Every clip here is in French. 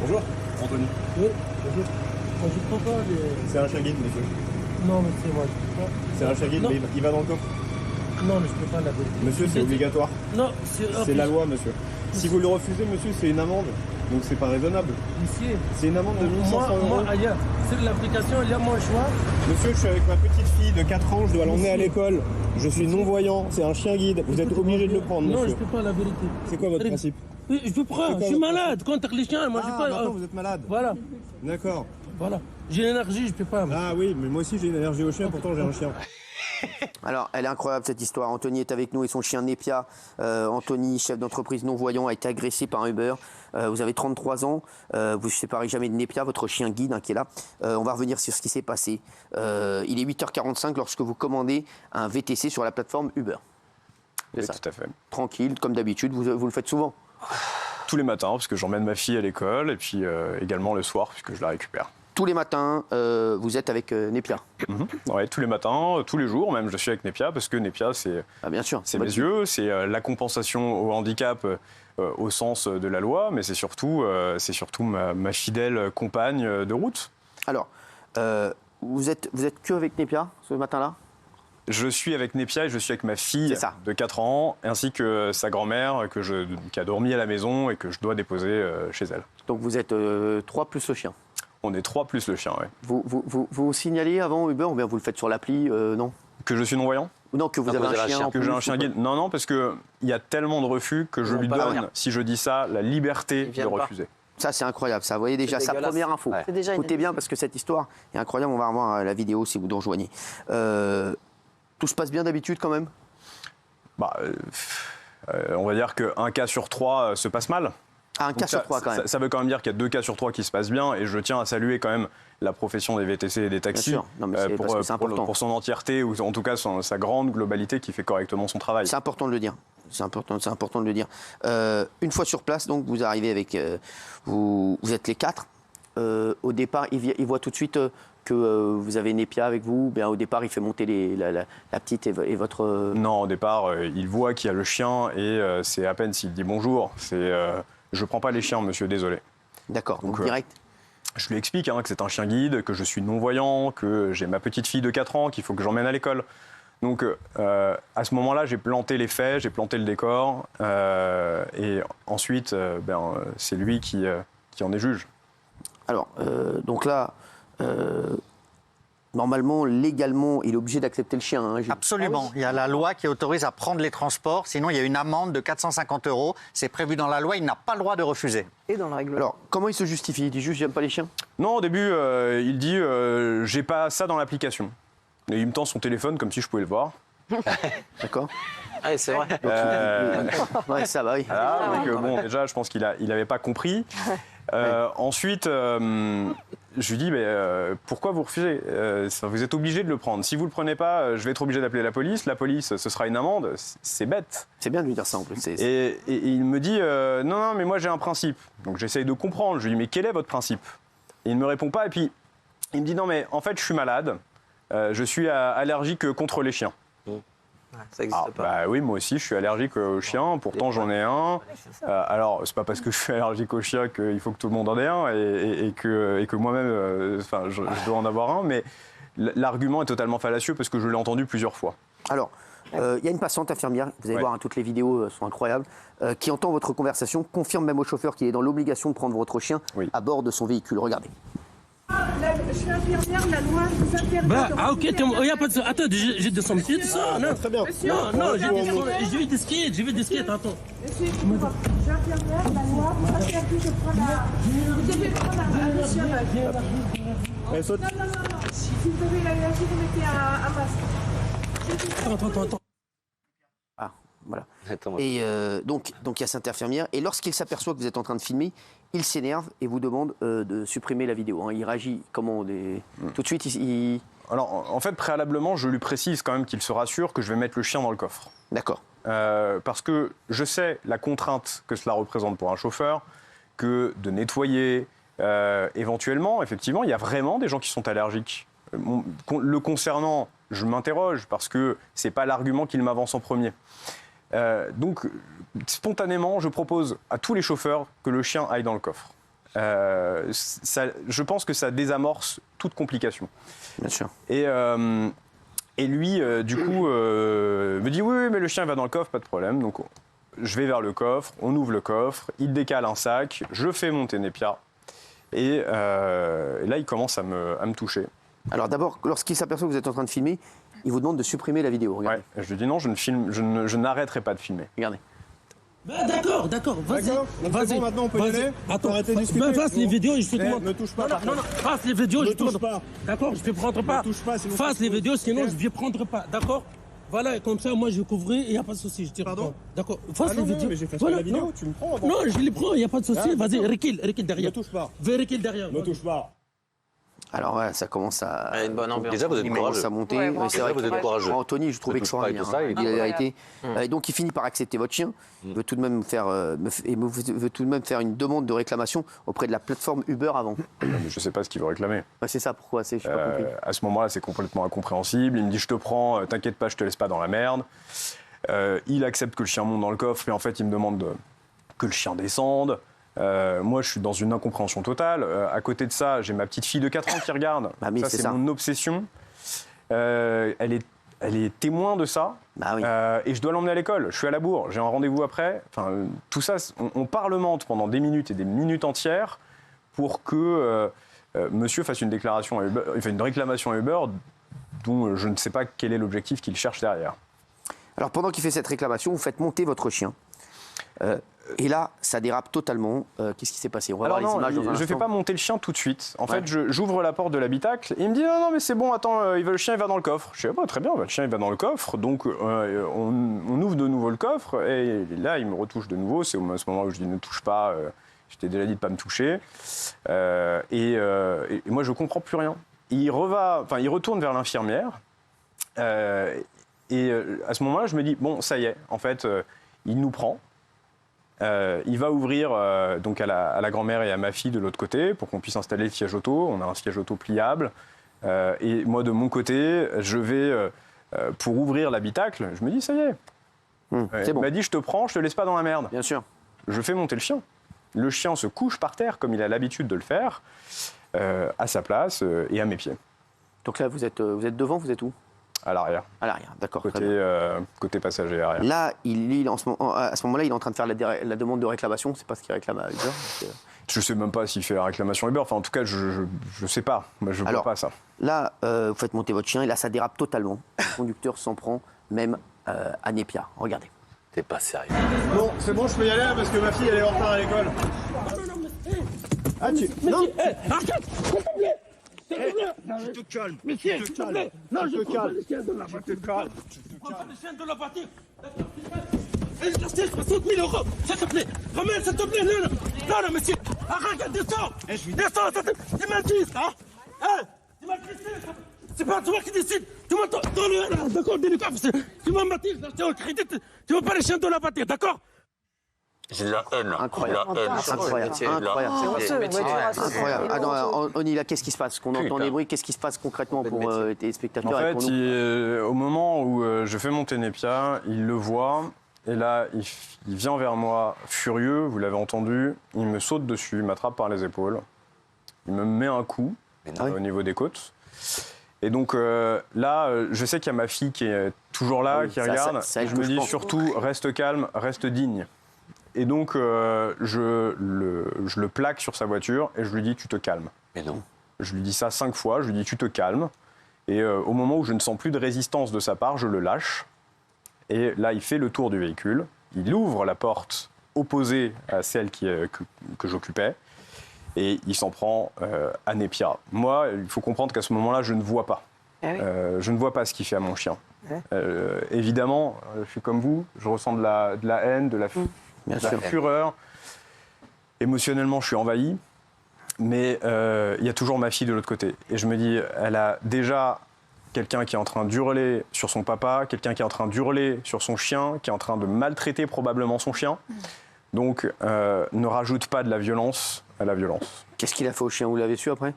Bonjour, Anthony. Oui, bonjour. Moi, je prends pas les... C'est un chien guide, monsieur. Non, mais c'est moi, je peux pas. C'est un chien guide, Non. mais il va dans le coffre. Non, mais je peux pas la vérité. Monsieur, c'est obligatoire. Non, C'est la loi, monsieur. Si vous le refusez, monsieur, c'est une amende. Donc c'est pas raisonnable. Monsieur, C'est une amende de 1500 euros. moi, ailleurs, sur l'application, il y a mon choix. Monsieur, je suis avec ma petite fille de 4 ans, je dois l'emmener à l'école. Je suis non-voyant, c'est un chien guide. Vous êtes obligé de le prendre, Non, je monsieur. peux pas la vérité. C'est quoi votre principe? Oui, je peux prendre. Je suis malade contre les chiens. Moi, je Ah, peux pas. maintenant vous êtes malade. Voilà, D'accord. voilà. J'ai l'énergie, je peux pas. moi. Ah oui, mais moi aussi j'ai une allergie au chien, pourtant j'ai un chien. Alors, elle est incroyable cette histoire. Anthony est avec nous et son chien Nepia. Anthony, chef d'entreprise non-voyant, a été agressé par un Uber. Vous avez 33 ans. Vous ne séparez jamais de Nepia, votre chien guide qui est là. On va revenir sur ce qui s'est passé. Il est 8h45 lorsque vous commandez un VTC sur la plateforme Uber. Oui, tout à fait. Tranquille, comme d'habitude. Vous le faites souvent? Tous les matins, parce que j'emmène ma fille à l'école, et puis également le soir, puisque je la récupère. Tous les matins, vous êtes avec Nepia? Ouais, tous les matins, tous les jours même, je suis avec Nepia, parce que Nepia, c'est Bien sûr. mes yeux, c'est la compensation au handicap au sens de la loi, mais c'est surtout ma fidèle compagne de route. Alors, vous êtes que avec Nepia ce matin-là? Je suis avec Nepia et je suis avec ma fille de 4 ans, ainsi que sa grand-mère qui a dormi à la maison et que je dois déposer chez elle. Donc vous êtes 3 plus le chien? On est 3 plus le chien, oui. Vous signalez avant Uber ou bien vous le faites sur l'appli? Non. Que je suis non-voyant? Non, que vous avez un chien. Que j'ai un chien guide. Non, parce qu'il y a tellement de refus que je lui donne, si je dis ça, la liberté de refuser. Ça, c'est incroyable, ça. Vous voyez déjà sa première info. C'est déjà Écoutez bien, parce que cette histoire est incroyable. On va revoir la vidéo si vous nous rejoignez. Tout se passe bien d'habitude quand même? On va dire qu'un cas sur 3 se passe mal. Ah, un cas sur 3 quand même. Ça veut quand même dire qu'il y a 2 cas sur 3 qui se passent bien, et je tiens à saluer quand même la profession des VTC et des taxis pour son entièreté, ou en tout cas sa grande globalité qui fait correctement son travail. C'est important de le dire. C'est important de le dire. Une fois sur place, donc vous arrivez avec, vous êtes les 4. Au départ, il voit tout de suite que vous avez Nepia avec vous. Bien, au départ, il fait monter la petite et votre. Non, au départ, il voit qu'il y a le chien et c'est à peine s'il dit bonjour. Je prends pas les chiens, monsieur, désolé. D'accord. Donc direct. Je lui explique que c'est un chien guide, que je suis non-voyant, que j'ai ma petite fille de 4 ans, qu'il faut que j'emmène à l'école. Donc, à ce moment-là, j'ai planté les faits, j'ai planté le décor. Et ensuite, c'est lui qui en est juge. Alors, donc là, normalement, légalement, il est obligé d'accepter le chien. Absolument. Il y a la loi qui autorise à prendre les transports. Sinon, il y a une amende de 450 €. C'est prévu dans la loi. Il n'a pas le droit de refuser. Et dans le règlement. Alors, comment il se justifie? Il dit juste, j'aime pas les chiens? Non, au début, il dit, j'ai pas ça dans l'application. Et il me tend son téléphone comme si je pouvais le voir. D'accord. Ah, c'est vrai. Ouais, ça va, oui. Voilà, donc, déjà, je pense qu'il n'avait pas compris. Ensuite, je lui dis, pourquoi vous refusez? Vous êtes obligé de le prendre. Si vous ne le prenez pas, je vais être obligé d'appeler la police. La police, ce sera une amende. C'est bête. C'est bien de lui dire ça en plus. Et il me dit, non, mais moi j'ai un principe. Donc j'essaye de comprendre. Je lui dis, mais quel est votre principe? Et il ne me répond pas. Et puis, il me dit, non, mais en fait, je suis malade. Je suis allergique contre les chiens. Ça n'existe pas. Oui, moi aussi, je suis allergique aux chiens. Pourtant, j'en ai un. Alors, c'est pas parce que je suis allergique aux chiens qu'il faut que tout le monde en ait un et que moi-même, je dois en avoir un. Mais l'argument est totalement fallacieux parce que je l'ai entendu plusieurs fois. Alors, il y a une passante infirmière, vous allez voir, toutes les vidéos sont incroyables, qui entend votre conversation, confirme même au chauffeur qu'il est dans l'obligation de prendre votre chien à bord de son véhicule. Regardez. Je suis infirmière, la loi vous interdit. Ok, il n'y a pas de... Attends, j'ai descendu de ça. Non, Très bien. non, je vais disquer, attends. Monsieur, écoutez-moi. Je suis infirmière, la loi vous interdit de prendre Vous devez prendre un chien. Elle saute. Non. Si vous avez l'allergie, vous mettez un masque. Attends. Ah, voilà. Et donc il y a cette infirmière, et lorsqu'il s'aperçoit que vous êtes en train de filmer, il s'énerve et vous demande de supprimer la vidéo. Il réagit comment tout de suite, Alors, en fait, préalablement, je lui précise quand même qu'il se rassure que je vais mettre le chien dans le coffre. D'accord. Parce que je sais la contrainte que cela représente pour un chauffeur, que de nettoyer, éventuellement, effectivement, il y a vraiment des gens qui sont allergiques. Le concernant, je m'interroge parce que ce n'est pas l'argument qu'il m'avance en premier. Donc, spontanément, je propose à tous les chauffeurs que le chien aille dans le coffre. je pense que ça désamorce toute complication. Bien sûr. Et lui, du coup, me dit oui, mais le chien va dans le coffre, pas de problème. Donc je vais vers le coffre, on ouvre le coffre, il décale un sac, je fais monter Népia. Et là, il commence à me toucher. Alors d'abord, lorsqu'il s'aperçoit que vous êtes en train de filmer, il vous demande de supprimer la vidéo. Regardez. Ouais, je lui dis non, je n'arrêterai pas de filmer. Regardez. Bah, d'accord, vas-y. D'accord. Donc, c'est bon, maintenant, on peut y aller. Attends, Arrêtez de discuter. fasse les vidéos et je te demande. Ne touche pas. Non, fasse les vidéos, je te touche demande. pas. D'accord, je ne prendre pas. Ne touche pas, sinon Fasse c'est les faux. vidéos, sinon Ok. je ne prendre pas. D'accord. Voilà, comme ça, moi je vais couvrir et il n'y a pas de souci. Je te Pardon. reprends. D'accord. Fasse Ah les non, non, vidéos. mais j'ai fait Voilà, la vidéo, non. tu me prends avant. Non, je les prends, il n'y a pas de souci. Ah, Vas-y, d'accord. recule derrière. Ne touche pas. Recule derrière. Ne touche pas. Alors ouais, ça commence à... Il y a une bonne ambiance. Déjà, vous êtes Il commence courageux. à monter. Ouais, Ouais, bravo. c'est vrai Déjà, vous êtes que courageux. Anthony, je trouvais Ne touche pas et extraordinaire. tout ça, Hein. il Il a est arrêté. Et donc il finit par accepter votre chien. Il veut tout de même faire, veut tout de même faire une demande de réclamation auprès de la plateforme Uber avant. Mais je ne sais pas ce qu'il veut réclamer. Ouais, c'est ça, pourquoi je n'ai pas compris. À ce moment-là, c'est complètement incompréhensible. Il me dit je te prends, t'inquiète pas, je te laisse pas dans la merde. Il accepte que le chien monte dans le coffre, et en fait, il me demande que le chien descende. Moi, je suis dans une incompréhension totale. À côté de ça, j'ai ma petite fille de 4 ans qui regarde. Bah oui, ça, c'est c'est ça. mon obsession. Elle est témoin de ça. Bah oui. Et je dois l'emmener à l'école. Je suis à la bourre. J'ai un rendez-vous après. Enfin, tout ça, on parlemente pendant des minutes et des minutes entières pour que monsieur fasse une déclaration à Uber, enfin, une réclamation à Uber dont je ne sais pas quel est l'objectif qu'il cherche derrière. Alors pendant qu'il fait cette réclamation, vous faites monter votre chien. Et là, ça dérape totalement. Qu'est-ce qui s'est passé? On va Alors voir non, les images dans un je ne fais instant. pas monter le chien tout de suite. En Ouais. fait, j'ouvre la porte de l'habitacle et il me dit non, mais c'est bon, attends, le chien il va dans le coffre. Je dis très bien, le chien il va dans le coffre. Donc on ouvre de nouveau le coffre et là il me retouche de nouveau. C'est à ce moment où je dis ne touche pas. Je t'ai déjà dit de pas me toucher. Et moi je comprends plus rien. Il retourne vers l'infirmière. À ce moment-là, je me dis bon, ça y est. En fait, il nous prend. Il va ouvrir donc à la grand-mère et à ma fille de l'autre côté pour qu'on puisse installer le siège auto. On a un siège auto pliable. Et moi, de mon côté, je vais pour ouvrir l'habitacle. Je me dis, ça y est. c'est bon. Il m'a dit, je te prends, je te laisse pas dans la merde. Bien sûr. Je fais monter le chien. Le chien se couche par terre, comme il a l'habitude de le faire, à sa place et à mes pieds, Donc là, vous êtes devant, vous êtes où? à l'arrière, À l'arrière, d'accord. très bien. côté passager arrière. Là, à ce moment-là, il est en train de faire la demande de réclamation. C'est pas ce qu'il réclame à Uber. Je sais même pas s'il fait la réclamation Uber. Enfin, en tout cas, je sais pas. Moi, je vois Alors, pas ça. Là, vous faites monter votre chien et là, ça dérape totalement. Le conducteur s'en prend même à Népia. Regardez. T'es pas sérieux. Bon, c'est bon, je peux y aller parce que ma fille elle est en retard à l'école. Ah, tu. Non, Arrête, s'il te plaît. tu te calmes. Monsieur, s'il te plaît. Non, je te prends pas calmes. le chien de la Tu voiture. te calmes. Je prends pas le chien de la voiture. Et je reste 60 000 euros. S'il te plaît. Ramène, s'il te plaît. Non, monsieur. Arrête, descends. Descends, tu m'inquiètes, hein. Hein? Tu m'inquiètes. C'est pas toi qui décide. Tu m'entends? D'accord, délicat. Tu m'as menti. Tu as crédit. Tu veux pas les chiens de la voiture, d'accord? J'ai de la haine. Incroyable. J'ai de la haine. Incroyable. J'ai de la haine. Incroyable. Incroyable. Ah non, on y là, qu'est-ce qui se passe? Qu'on entend Putain. des bruits, qu'est-ce qui se passe concrètement pour les En téléspectateurs et fait, pour nous? au moment où je fais monter Népia, il le voit. Et là, il vient vers moi furieux, vous l'avez entendu. Il me saute dessus, il m'attrape par les épaules. Il me met un coup au niveau des côtes. Et donc là, je sais qu'il y a ma fille qui est toujours là, Oui, qui ça, regarde. ça, Et je me dis surtout, reste calme, reste digne. Et donc, je le plaque sur sa voiture et je lui dis, tu te calmes. Mais non. Je lui dis ça 5 fois, je lui dis, tu te calmes. Et au moment où je ne sens plus de résistance de sa part, je le lâche. Et là, il fait le tour du véhicule. Il ouvre la porte opposée à celle que j'occupais. Et il s'en prend à Népia. Moi, il faut comprendre qu'à ce moment-là, je ne vois pas. Ah oui. Je ne vois pas ce qu'il fait à mon chien. Ouais. Évidemment, je suis comme vous, je ressens de la haine, de la fureur. Émotionnellement, je suis envahi. Mais il y a toujours ma fille de l'autre côté. Et je me dis, elle a déjà quelqu'un qui est en train d'hurler sur son papa, quelqu'un qui est en train d'hurler sur son chien, qui est en train de maltraiter probablement son chien. Donc, ne rajoute pas de la violence à la violence. Qu'est-ce qu'il a fait au chien? Vous l'avez su après?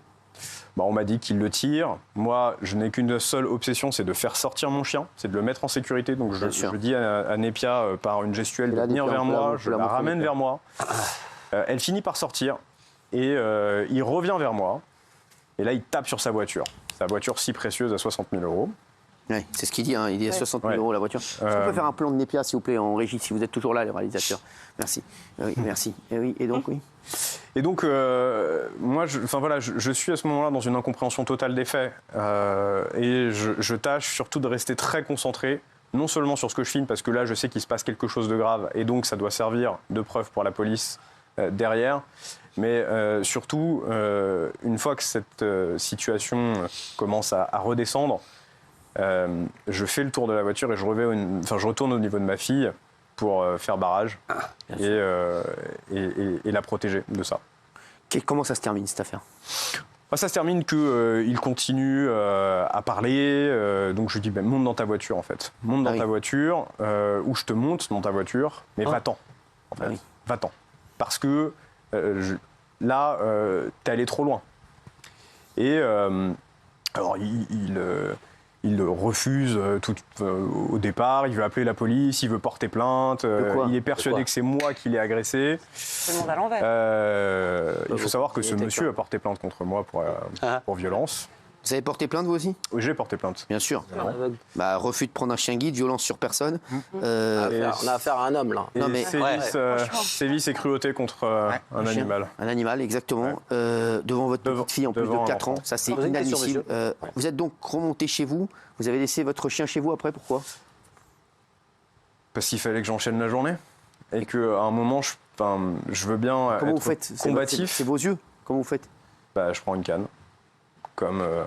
On m'a dit qu'il le tire. Moi, je n'ai qu'une seule obsession, c'est de faire sortir mon chien, c'est de le mettre en sécurité. Donc, je dis à Népia, par une gestuelle, de venir vers moi, je la ramène vers moi. Elle finit par sortir. Et il revient vers moi. Et là, il tape sur sa voiture. Sa voiture si précieuse à 60 000 €. Ouais, c'est ce qu'il dit, hein. Il dit 60 000 € la voiture. Est-ce qu'on peut faire un plan de Népia, s'il vous plaît, en régie, si vous êtes toujours là, les réalisateurs? Merci. Oui, merci. Et oui, et donc, oui. Et donc, moi, je suis à ce moment-là dans une incompréhension totale des faits. Et je tâche surtout de rester très concentré, non seulement sur ce que je filme, parce que là, je sais qu'il se passe quelque chose de grave, et donc ça doit servir de preuve pour la police derrière. Mais surtout, une fois que cette situation commence à redescendre, je fais le tour de la voiture et je retourne au niveau de ma fille pour faire barrage et la protéger de ça. Comment ça se termine, cette affaire? Ça se termine qu'il continue à parler, donc je lui dis monte dans ta voiture en fait. Monte dans ta voiture, ou je te monte dans ta voiture, mais va-t'en. En fait. Va-t'en. Parce que là, t'es allé trop loin. Et alors il refuse au départ, il veut appeler la police, il veut porter plainte, il est persuadé que c'est moi qui l'ai agressé. Le monde à l'envers. Il faut savoir que ce monsieur a porté plainte contre moi pour violence. Vous avez porté plainte, vous aussi? Oui, j'ai porté plainte. Bien sûr. Refus de prendre un chien guide, violence sur personne. On a affaire à un homme, là. Non, mais sévices et cruauté contre un animal. Un animal, exactement. Devant votre petite fille en plus de 4 ans. Ça, c'est inadmissible. Vous êtes donc remonté chez vous. Vous avez laissé votre chien chez vous après, pourquoi? Parce qu'il fallait que j'enchaîne la journée. Et qu'à un moment, je veux bien être combatif. C'est vos yeux? Comment vous faites? Je prends une canne.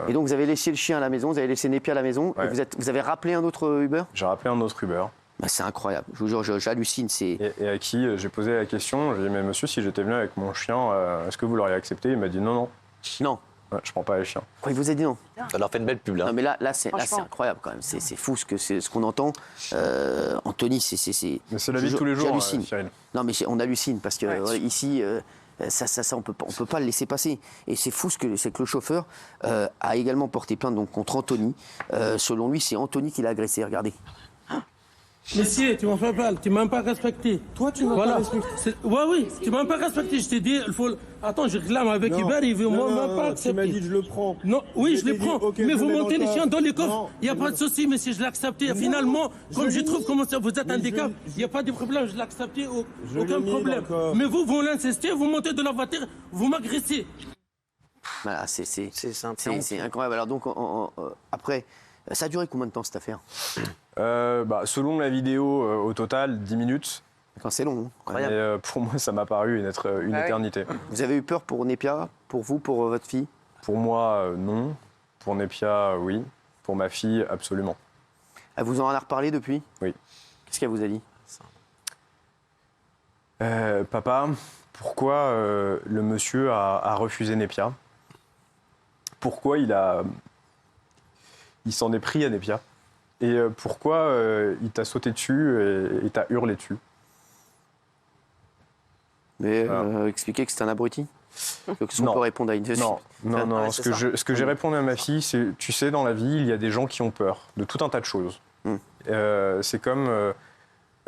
Et donc vous avez laissé le chien à la maison, vous avez laissé Népia à la maison, et vous avez rappelé un autre Uber? J'ai rappelé un autre Uber. C'est incroyable, je vous jure, j'hallucine. Et à qui j'ai posé la question, j'ai dit mais monsieur, si j'étais venu avec mon chien, est-ce que vous l'auriez accepté? Il m'a dit non. Non. Je prends pas les chiens. Quoi, il vous a dit non? Ça leur fait une belle pub là. Non mais là c'est incroyable quand même, c'est fou ce qu'on entend. Anthony, c'est... Mais c'est la vie de tous les jours, Cyril. Non mais on hallucine parce que ici... Ça on peut pas le laisser passer. Et c'est fou c'est que le chauffeur a également porté plainte donc, contre Anthony. Selon lui, c'est Anthony qui l'a agressé. Regardez. Monsieur, tu m'as fait mal, tu m'as même pas respecté. Toi, tu m'as pas respecté. Oui, tu m'as même pas respecté. Je t'ai dit, il faut. Attends, je réclame avec Uber, il veut moi même pas accepter. Tu m'as dit, je le prends. Non, oui, je le prends. Mais vous montez les chiens dans les coffres. Il n'y a pas de souci, monsieur, je l'ai accepté. Finalement, comme je trouve comment ça, vous êtes handicap, il n'y a pas de problème, je l'ai accepté, aucun problème. Mais vous l'insistez, vous montez de la voiture, vous m'agressez. Voilà, c'est incroyable. Alors donc, après, ça a duré combien de temps cette affaire? Selon la vidéo, au total, 10 minutes. C'est long. Mais pour moi, ça m'a paru être une éternité. Vous avez eu peur pour Népia? Pour vous, pour votre fille? Pour moi, non. Pour Népia, oui. Pour ma fille, absolument. Elle vous en a reparlé depuis? Oui. Qu'est-ce qu'elle vous a dit? Papa, pourquoi le monsieur a refusé Népia? Pourquoi il s'en est pris à Népia? Et pourquoi il t'a sauté dessus et t'a hurlé dessus? Mais expliquer que c'est un abruti? On peut répondre à une question. Non. Ce que j'ai répondu à ma fille, c'est, tu sais, dans la vie, il y a des gens qui ont peur de tout un tas de choses. C'est comme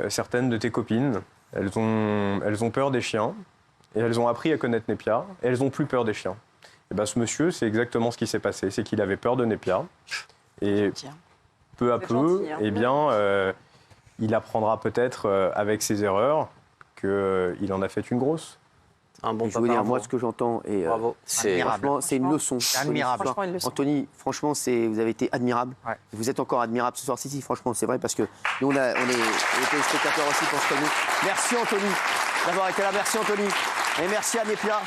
certaines de tes copines, elles ont peur des chiens, et elles ont appris à connaître Népia, et elles n'ont plus peur des chiens. Et ben, ce monsieur, c'est exactement ce qui s'est passé, c'est qu'il avait peur de Népia, et peu à peu, il apprendra peut-être avec ses erreurs qu'il en a fait une grosse. Je veux dire, moi, ce que j'entends, et franchement, c'est une leçon. Admirable. Anthony, franchement, vous avez été admirable. Ouais. Vous êtes encore admirable ce soir. Si, franchement, c'est vrai, parce que nous, on est téléspectateurs aussi pour ce que nous. Merci, Anthony, d'avoir été là. Merci, Anthony. Et merci à Népia.